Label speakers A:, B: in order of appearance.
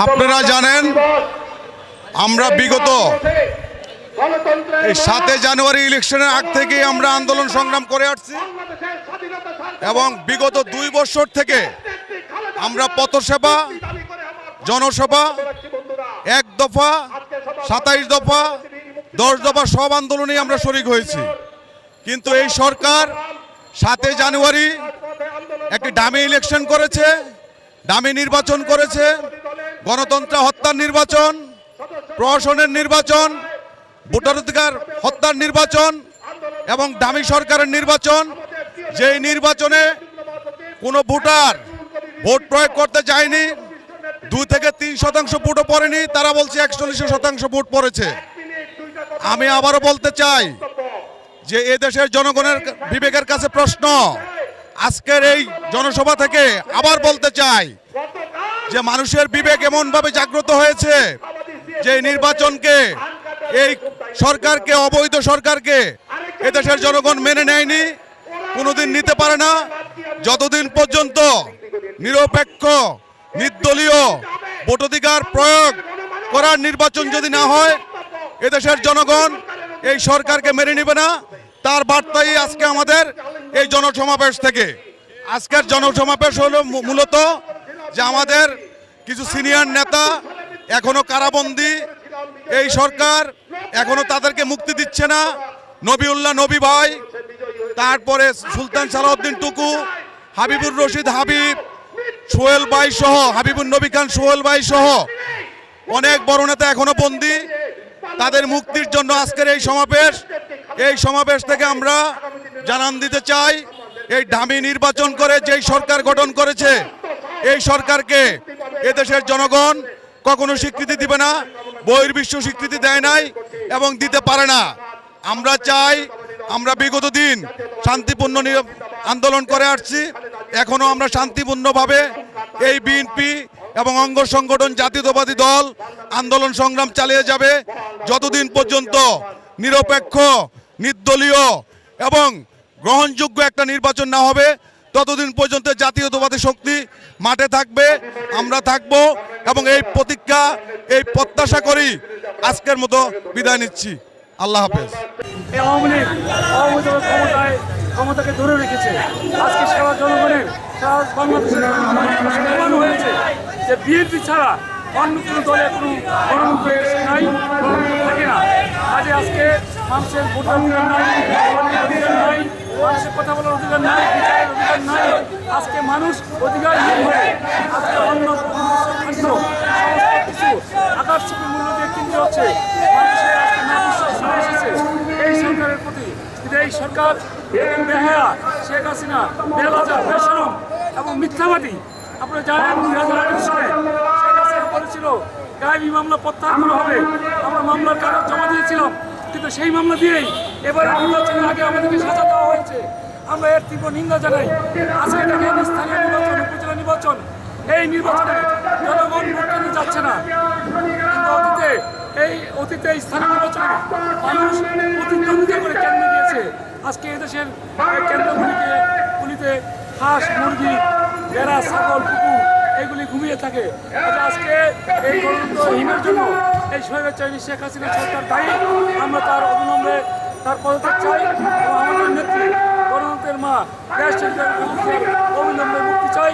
A: আপনারা জানেন আমরা বিগত এই 7 জানুয়ারি ইলেকশনের আগ থেকে আমরা আন্দোলন সংগ্রাম করে আসছি এবং বিগত 2 বছর থেকে আমরা পথসেবা, জনসভা, 1 দফা, 27 দফা, 10 দফা সব আন্দোলনে আমরা শরিক হয়েছি। কিন্তু এই সরকার 7 জানুয়ারি একটি ডামি ইলেকশন করেছে, ডামি নির্বাচন করেছে, গণতন্ত্র হত্যার নির্বাচন, প্রশাসনের নির্বাচন, ভোটাধিকার হত্যার নির্বাচন এবং ডামি সরকারের নির্বাচন। যেই নির্বাচনে কোনো ভোটার ভোট প্রয়োগ করতে যায়নি, 2 থেকে 3% ভোটও পড়েনি, তারা বলছে 41% ভোট পড়েছে। আমি আবারও বলতে চাই যে এদেশের জনগণের বিবেকের কাছে প্রশ্ন, আজকের এই জনসভা থেকে আবার বলতে চাই যে মানুষের বিবেক এমনভাবে জাগ্রত হয়েছে যে নির্বাচনকে, এই সরকারকে, অবৈধ সরকারকে এদেশের জনগণ মেনে নেয়নি, কোনোদিন নিতে পারে না। যতদিন পর্যন্ত নিরপেক্ষ, নির্দলীয় ভোটাধিকার প্রয়োগ করার নির্বাচন যদি না হয়, এদেশের জনগণ এই সরকারকে মেনে নেবে না। তার বার্তাই আজকে আমাদের এই জনসমাবেশ থেকে। আজকের জনসমাবেশ হলো মূলত যে আমাদের কিছু সিনিয়র নেতা এখনো কারাবন্দী, এই সরকার এখনো তাদেরকে মুক্তি দিচ্ছে না। নবিউল্লাহ নবী ভাই, তারপরে সুলতান সালাউদ্দিন টুকু, হাবিবুর রশিদ হাবিব, সোহেল ভাই সহ, হাবিবুর নবী খান সোহেল ভাই সহ অনেক বড় নেতা এখনো বন্দী। তাদের মুক্তির জন্য আজকের এই সমাবেশ। এই সমাবেশ থেকে আমরা জানান দিতে চাই, এই ডামি নির্বাচন করে যেই সরকার গঠন করেছে, এই সরকারকে এদেশের জনগণ কখনো স্বীকৃতি দিবে না, বহির্বিশ্ব স্বীকৃতি দেয় নাই এবং দিতে পারে না। আমরা চাই, আমরা বিগত দিন শান্তিপূর্ণ আন্দোলন করে আসছি, এখনো আমরা শান্তিপূর্ণভাবে এই বিএনপি এবং অঙ্গ সংগঠন জাতীয়তাবাদী দল আন্দোলন সংগ্রাম চালিয়ে যাবে যতদিন পর্যন্ত নিরপেক্ষ, নির্দলীয় এবং গ্রহণযোগ্য একটা নির্বাচন না হবে, ততদিন পর্যন্ত জাতীয়তাবাদী শক্তি মাঠে থাকবে, আমরা থাকব এবং এই প্রতিজ্ঞা, এই প্রত্যাশা করি আজকের মতো বিদায় নিচ্ছি। আল্লাহ হাফেজ।
B: ক্ষমতাকে ধরে রেখেছে, আজকে সারা জনগণের, সারা বাংলাদেশের প্রমাণ হয়েছে যে বিএনপি ছাড়া অন্য কোনো দলে কোনো গণতন্ত্র নাই, গণতন্ত্র থাকে না। কাজে আজকে মানুষের ভোটার অধিকার নাই, নাই, মানুষের কথা বলার অধিকার নাই, বিচারের অধিকার নাই। আজকে মানুষ অধিকারহীন হয়ে আজকে অন্য খাদ্য সমস্ত কিছু আকাশচুপি মূল্য দিয়ে কিনতে হচ্ছে। মানুষের আজকে না বিশ্বাস এসেছে এই সরকারের প্রতি। এই সরকার বেহায়া, শেখ হাসিনা বেলাজা, বেশরম এবং মিথ্যাবাদী। আপনারা জানেন 2018 সালে শেখ হাসিনা বলেছিল গায়েবী মামলা প্রত্যাহার করা হবে। আমরা মামলার কাগজ জমা দিয়েছিলাম, কিন্তু সেই মামলা দিয়েই এবারে নির্বাচনের আগে আমাদেরকে সাজা দেওয়া হয়েছে। আমরা এর তীব্র নিন্দা জানাই। আজকে দেখেন স্থানীয় নির্বাচন, উপজেলা নির্বাচন, এই নির্বাচনে জনগণ ভোট দিতে যাচ্ছে না। কিন্তু অতীতে স্থানীয় নির্বাচনে মানুষ প্রতিদ্বন্দ্বিতা করে কেন্দ্র দিয়েছে। আজকে এদেশের কেন্দ্রগুলিতে হাঁস, মুরগি, ভেড়া, ছাগল, কুকুর এগুলি ঘুমিয়ে থাকে। আজকে এই গণতন্ত্রহীনের জন্য এই স্বৈরাচারী শেখ হাসিনা সরকার দায়ী। আমরা তার অবিলম্বে তার পদত্যাগ চাই এবং আমাদের নেত্রী গণতন্ত্রের মা দেশ অবিলম্বে মুক্তি চাই।